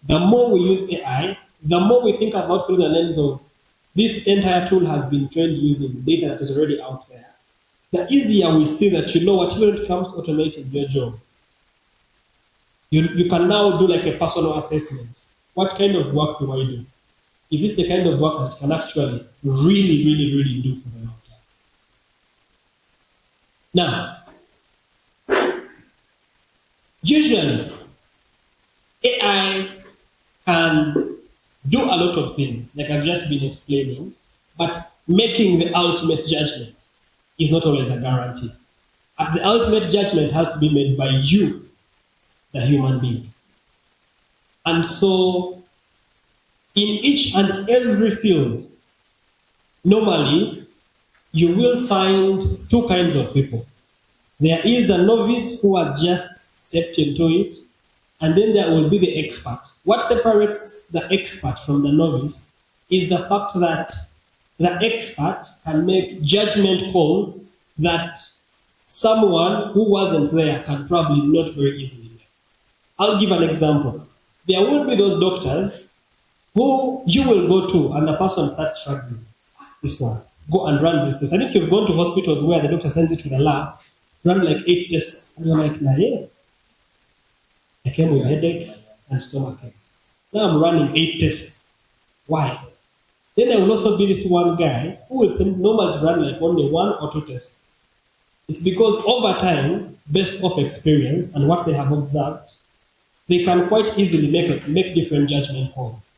the more we use AI, the more we think about through the lens of this entire tool has been trained using data that is already out there, the easier we see that, whatever it comes to automating your job, you can now do like a personal assessment. What kind of work do I do? Is this the kind of work that can actually really, really, really do for the long term? Now, usually, AI can do a lot of things, like I've just been explaining, but making the ultimate judgment is not always a guarantee. The ultimate judgment has to be made by you, the human being. And so, in each and every field, normally, you will find two kinds of people. There is the novice who has just stepped into it, and then there will be the expert. What separates the expert from the novice is the fact that the expert can make judgment calls that someone who wasn't there can probably not very easily make. I'll give an example. There will be those doctors who you will go to and the person starts struggling. This one, go and run this test. I think you've gone to hospitals where the doctor sends you to the lab, run like 8 tests, and you're like, nah, yeah. I came with headache and stomachache. Now I'm running 8 tests. Why? Then there will also be this one guy who will send normal to run like only 1 or 2 tests. It's because over time, based off experience and what they have observed, they can quite easily make different judgment calls.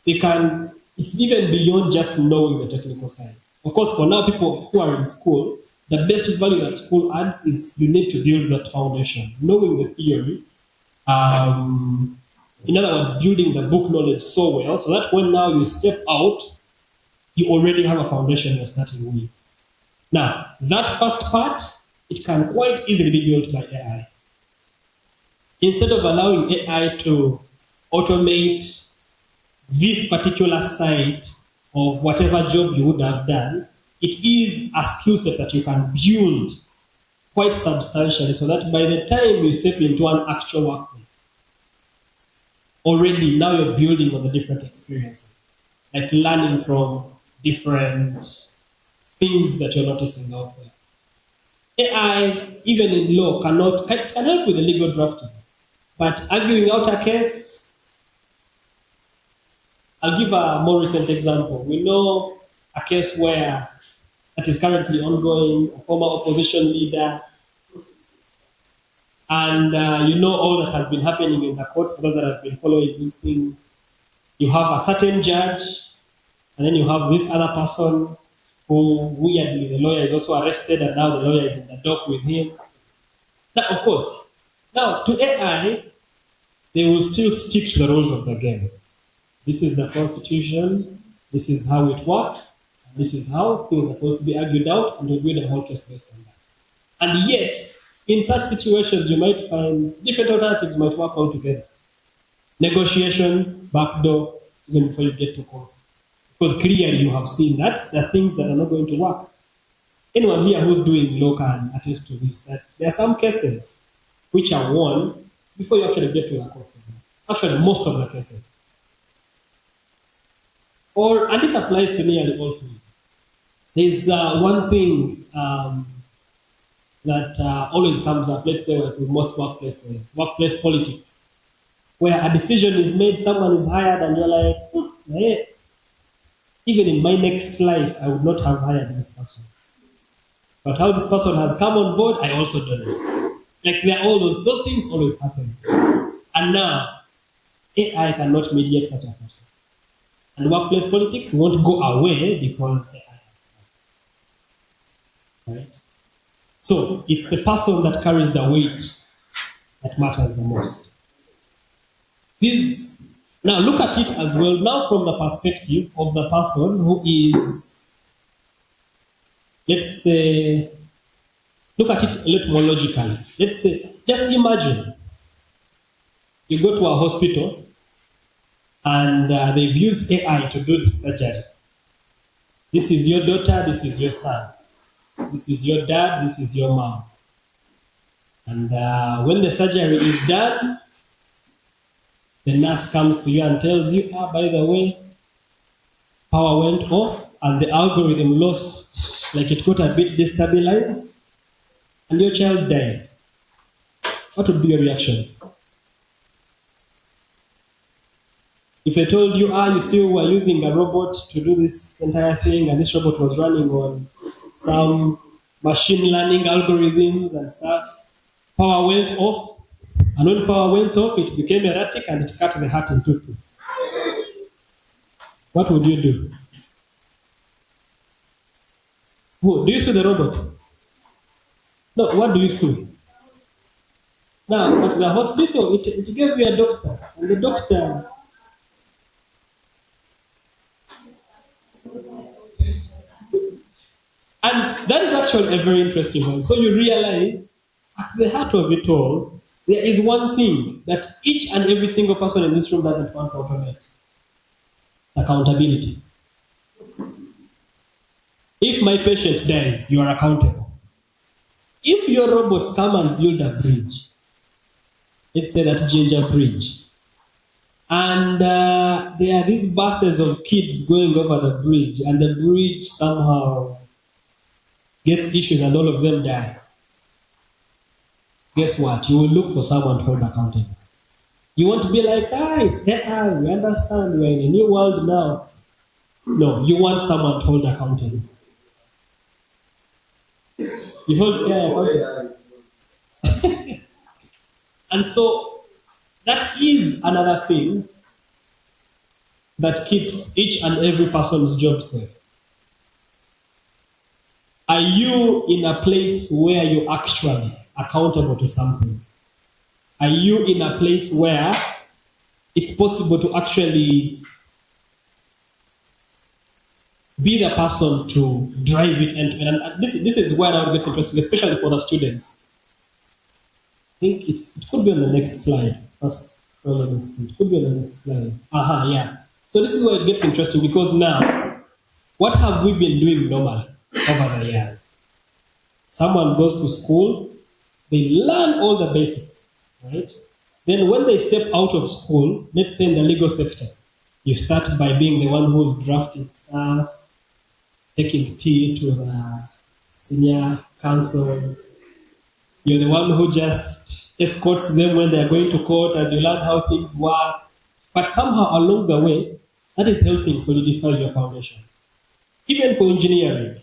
It's even beyond just knowing the technical side. Of course, for now, people who are in school, the best value that school adds is you need to build that foundation, knowing the theory. In other words, building the book knowledge so well, so that when now you step out, you already have a foundation you're starting with. Now, that first part, it can quite easily be built by AI. Instead of allowing AI to automate this particular side of whatever job you would have done, it is a skill set that you can build quite substantially so that by the time you step into an actual workplace, already now you're building on the different experiences, like learning from different things that you're noticing out there. AI, even in law, can help with the legal drafting, but arguing out a case, I'll give a more recent example. We know a case where that is currently ongoing, a former opposition leader, and all that has been happening in the courts for those that have been following these things. You have a certain judge, and then you have this other person who, weirdly, the lawyer is also arrested, and now the lawyer is in the dock with him. Now, of course, now to AI, they will still stick to the rules of the game. This is the Constitution, this is how it works, and this is how things are supposed to be argued out, and we'll build a whole case based on that. And yet, in such situations, you might find different alternatives might work all together. Negotiations, backdoor, even before you get to court. Because clearly you have seen that there are things that are not going to work. Anyone here who's doing law can attest to this, that there are some cases which are won before you actually get to the courts. Actually, most of the cases. And this applies to nearly all fields. There's one thing that always comes up, let's say with most workplaces, workplace politics, where a decision is made, someone is hired, and you're like, hey, even in my next life, I would not have hired this person. But how this person has come on board, I also don't know. Like, there are all those things always happen. And now, AI cannot mediate such a process. And workplace politics won't go away because AI has come. Right? So, it's the person that carries the weight that matters the most. Now, look at it as well, now from the perspective of the person who is, let's say, look at it a little more logically. Let's say, just imagine you go to a hospital and they've used AI to do this surgery. This is your daughter, this is your son. This is your dad, this is your mom. And when the surgery is done, The nurse comes to you and tells you, by the way, power went off and the algorithm lost, like it got a bit destabilized, and your child died. What would be your reaction? If I told you, you see, we were using a robot to do this entire thing, and this robot was running on some machine learning algorithms and stuff, power went off, and when power went off, it became erratic and it cut the heart in two. What would you do? Do you sue the robot? No, what do you sue? Now, at the hospital, it gave you a doctor, and the doctor... And that is actually a very interesting one. So you realize, at the heart of it all, there is one thing that each and every single person in this room doesn't want to automate. Accountability. If my patient dies, you are accountable. If your robots come and build a bridge, let's say that Ginger Bridge, and there are these buses of kids going over the bridge, and the bridge somehow gets issues and all of them die. Guess what? You will look for someone to hold accountable. You want to be like, it's AI, we understand, we're in a new world now. No, you want someone to hold accountable. You hold AI accountable. And so, that is another thing that keeps each and every person's job safe. Are you in a place where you're actually accountable to something? Are you in a place where it's possible to actually be the person to drive it? And this is where now it gets interesting, especially for the students. I think it could be on the next slide. First, let me see. It could be on the next slide. Yeah. So this is where it gets interesting, because now, what have we been doing normally over the years? Someone goes to school, they learn all the basics, right? Then when they step out of school, let's say in the legal sector, you start by being the one who's drafting stuff, taking tea to the senior counsels. You're the one who just escorts them when they're going to court as you learn how things work. But somehow along the way, that is helping solidify your foundations. Even for engineering,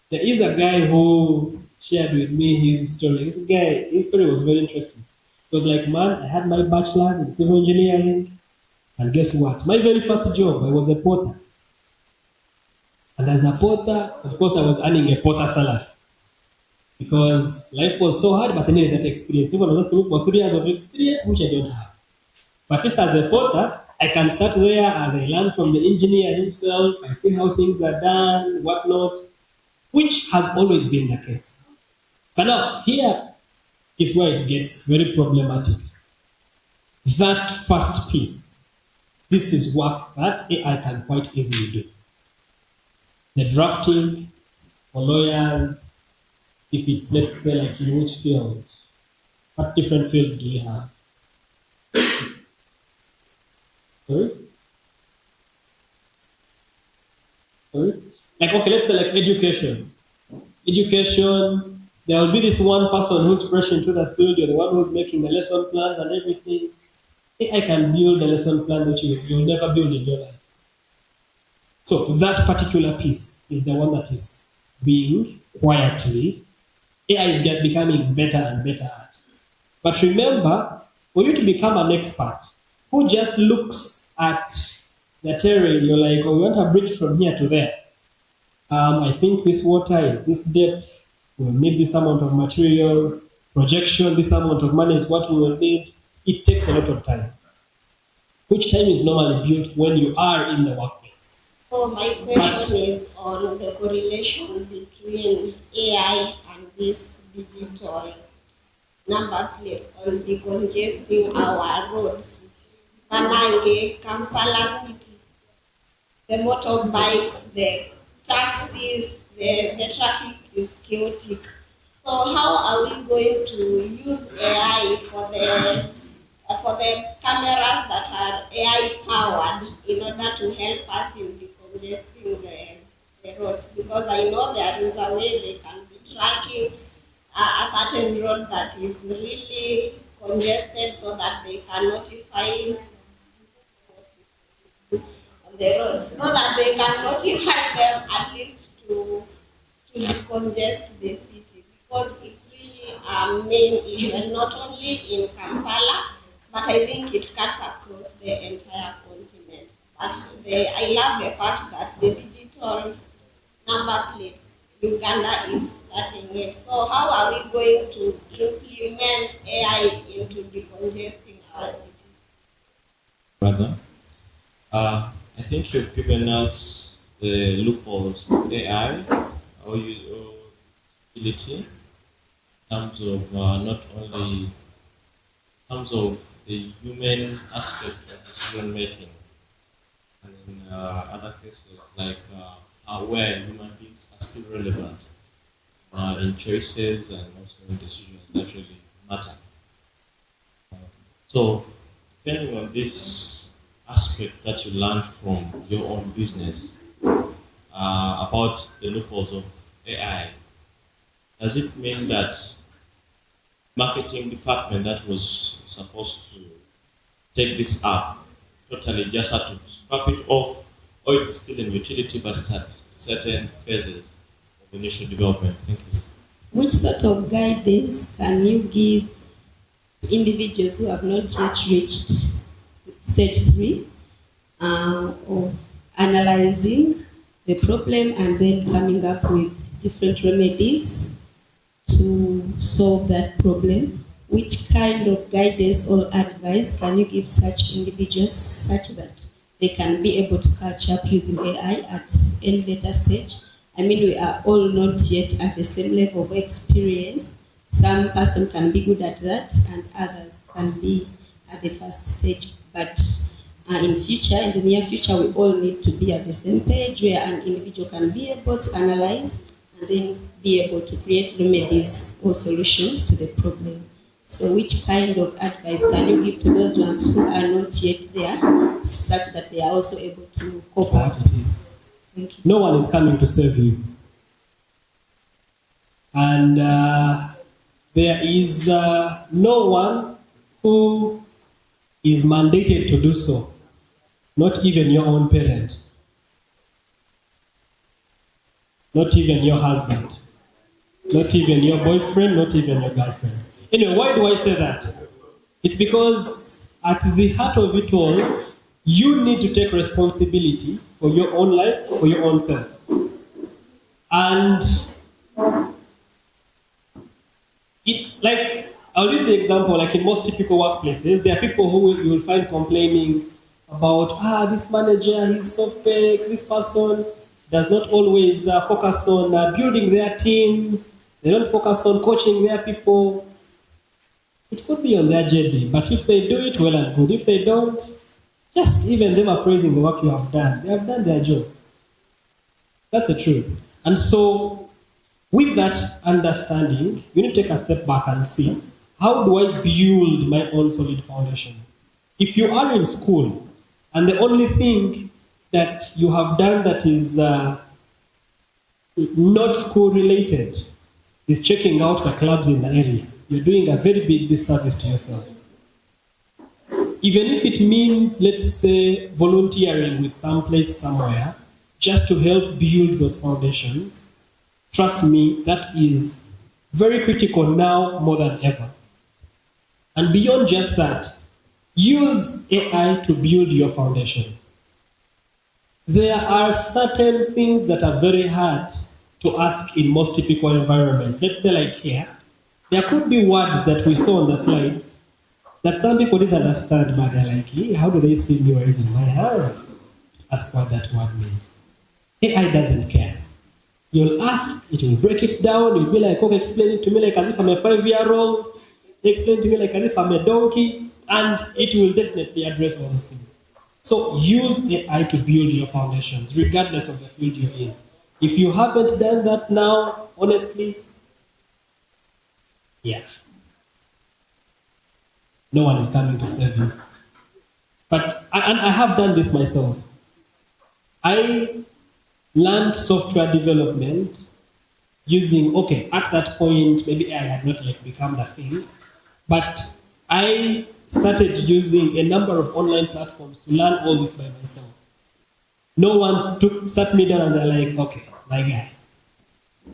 there is a guy who shared with me his story. His story was very interesting. It was like, man, I had my bachelor's in civil engineering, and guess what? My very first job, I was a porter. And as a porter, of course, I was earning a porter salary, because life was so hard, but I needed that experience. Even I was looking for 3 years of experience, which I don't have. But at least as a porter, I can start there as I learn from the engineer himself. I see how things are done, whatnot, which has always been the case. But now, here is where it gets very problematic. That first piece, this is work that AI can quite easily do. The drafting for lawyers, if it's, let's say, like in which field? What different fields do you have? Sorry? Like, okay, let's say like education. Education, there will be this one person who's fresh into the field, you're the one who's making the lesson plans and everything. I can build a lesson plan that you'll never build in your life. So that particular piece is the one that is being quietly, AI is becoming better and better at. But remember, for you to become an expert who just looks at the terrain, you're like, we want a bridge from here to there. I think this water is this depth, we'll need this amount of materials, projection, this amount of money is what we will need. It takes a lot of time, which time is normally built when you are in the workplace. So my question is on the correlation between AI and this digital number plates on decongesting our roads. Panange, Kampala City, the motorbikes, the taxis, the traffic is chaotic. So how are we going to use AI for the for the cameras that are AI powered in order to help us in decongesting the roads, because I know there is a way they can be tracking a certain road that is really congested so that they can notify the roads so that they can notify them at least to decongest the city, because it's really a main issue, and not only in Kampala, but I think it cuts across the entire continent. But I love the fact that the digital number plates, Uganda is starting it. So how are we going to implement AI into decongesting our cities? Brother, I think you've given us the loopholes of AI or usability in terms of not only in terms of the human aspect of decision making, and in other cases like where human beings are still relevant in choices and also in decisions that really matter. So, depending on this aspect that you learned from your own business about the loopholes of AI, does it mean that marketing department that was supposed to take this up totally just had to scrap it off, or it's still in utility but it's at certain phases of initial development? Thank you. Which sort of guidance can you give to individuals who have not yet reached stage 3 of analyzing the problem and then coming up with different remedies to solve that problem? Which kind of guidance or advice can you give such individuals such that they can be able to catch up using AI at any later stage? I mean, we are all not yet at the same level of experience. Some person can be good at that, and others can be at the first stage. But in the near future, we all need to be at the same page where an individual can be able to analyze and then be able to create remedies or solutions to the problem. So which kind of advice can you give to those ones who are not yet there, such that they are also able to cope up? Thank you. No one is coming to save you. And there is no one who is mandated to do so, not even your own parent, not even your husband, not even your boyfriend, not even your girlfriend. Anyway, why do I say that? It's because at the heart of it all, you need to take responsibility for your own life, for your own self. And I'll use the example, like in most typical workplaces, there are people who you will find complaining about, this manager, he's so fake, this person does not always focus on building their teams, they don't focus on coaching their people. It could be on their JD, but if they do it, well and good. If they don't, just even them appraising the work you have done, they have done their job. That's the truth. And so, with that understanding, you need to take a step back and see, how do I build my own solid foundations? If you are in school, and the only thing that you have done that is not school related is checking out the clubs in the area, you're doing a very big disservice to yourself. Even if it means, let's say, volunteering with some place somewhere, just to help build those foundations, trust me, that is very critical now more than ever. And beyond just that, use AI to build your foundations. There are certain things that are very hard to ask in most typical environments. Let's say like here, there could be words that we saw on the slides that some people didn't understand, but they're like, hey, how do they see me raising my hand? Ask what that word means. AI doesn't care. You'll ask, it will break it down, you'll be like, okay, explain it to me like as if I'm a 5-year-old, explain to me like as if I'm a donkey, and it will definitely address all those things. So use AI to build your foundations, regardless of the field you're in. If you haven't done that now, honestly, yeah. no one is coming to save you. But I have done this myself. I learned software development using, at that point, maybe I had not yet become the thing, but I started using a number of online platforms to learn all this by myself. No one sat me down and they're like, okay, my guy,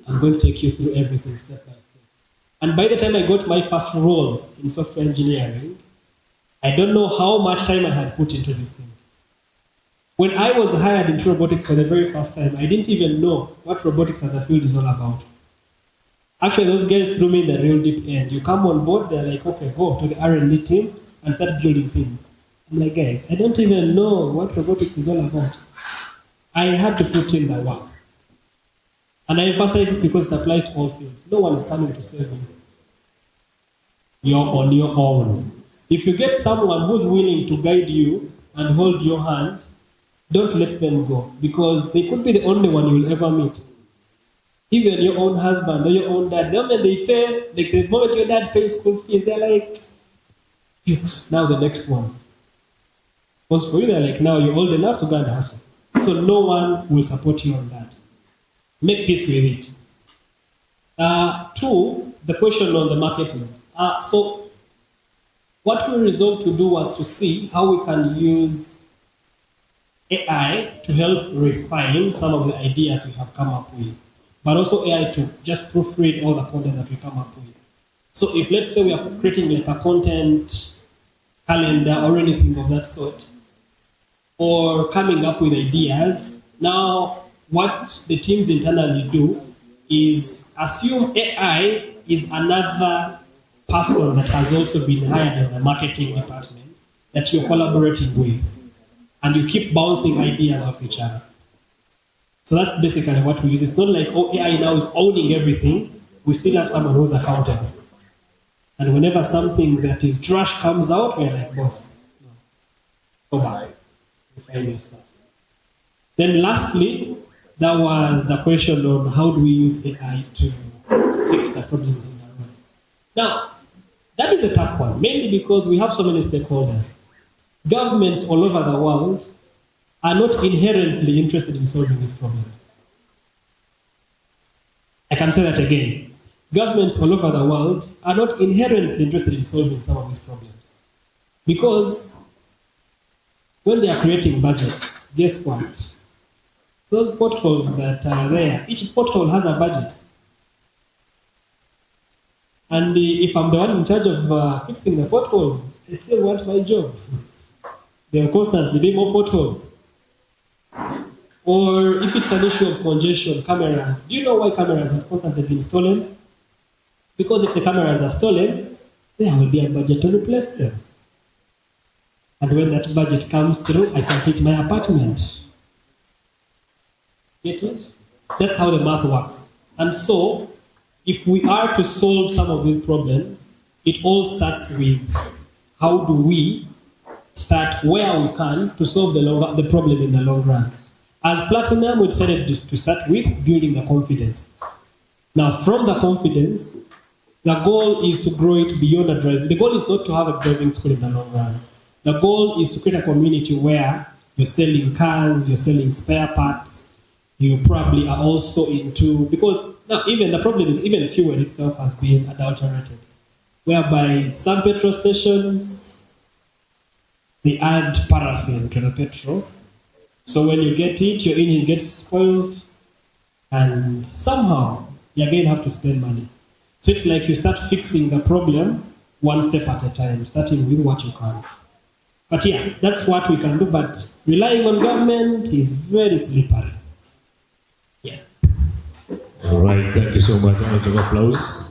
I'm going to take you through everything step by step. And by the time I got my first role in software engineering, I don't know how much time I had put into this thing. When I was hired into robotics for the very first time, I didn't even know what robotics as a field is all about. Actually, those guys threw me in the real deep end. You come on board, they're like, okay, go to the R&D team and start building things. I'm like, guys, I don't even know what robotics is all about. I had to put in the work. And I emphasize this because it applies to all fields. No one is coming to save you. You're on your own. If you get someone who's willing to guide you and hold your hand, don't let them go, because they could be the only one you'll ever meet. Even your own husband or your own dad, the moment they pay, the moment your dad pays school fees, they're like, yes, now the next one. Because for you, they're like, now you're old enough to go and hustle. So no one will support you on that. Make peace with it. Two, the question on the marketing. So what we resolved to do was to see how we can use AI to help refine some of the ideas we have come up with, but also AI to just proofread all the content that we come up with. So if, let's say, we are creating like a content calendar or anything of that sort, or coming up with ideas, now what the teams internally do is assume AI is another person that has also been hired in the marketing department that you're collaborating with. And you keep bouncing ideas off each other. So that's basically what we use. It's not like, AI now is owning everything. We still have someone who's accountable. And whenever something that is trash comes out, we're like, boss, no, go back. Refine your stuff. Then lastly, that was the question on how do we use AI to fix the problems in the world. Now, that is a tough one, mainly because we have so many stakeholders. Governments all over the world are not inherently interested in solving these problems. I can say that again. Governments all over the world are not inherently interested in solving some of these problems. Because when they are creating budgets, guess what? Those potholes that are there, each pothole has a budget. And if I'm the one in charge of fixing the potholes, I still want my job. There will constantly be more potholes. Or if it's an issue of congestion, cameras. Do you know why cameras have constantly been stolen? Because if the cameras are stolen, there will be a budget to replace them. And when that budget comes through, I can hit my apartment. Get it? That's how the math works. And so, if we are to solve some of these problems, it all starts with how do we start where we can to solve the problem in the long run. As Platinum, we decided to start with building the confidence. Now, from the confidence, the goal is to grow it beyond a driving. The goal is not to have a driving school in the long run. The goal is to create a community where you're selling cars, you're selling spare parts, you probably are also into, because now even the problem is even fuel itself has been adulterated, whereby some petrol stations, they add paraffin to the petrol. So when you get it, your engine gets spoiled, and somehow you again have to spend money. So it's like you start fixing the problem one step at a time, starting with what you can. But yeah, that's what we can do, but relying on government is very slippery. Yeah. All right, thank you so much. Round of applause.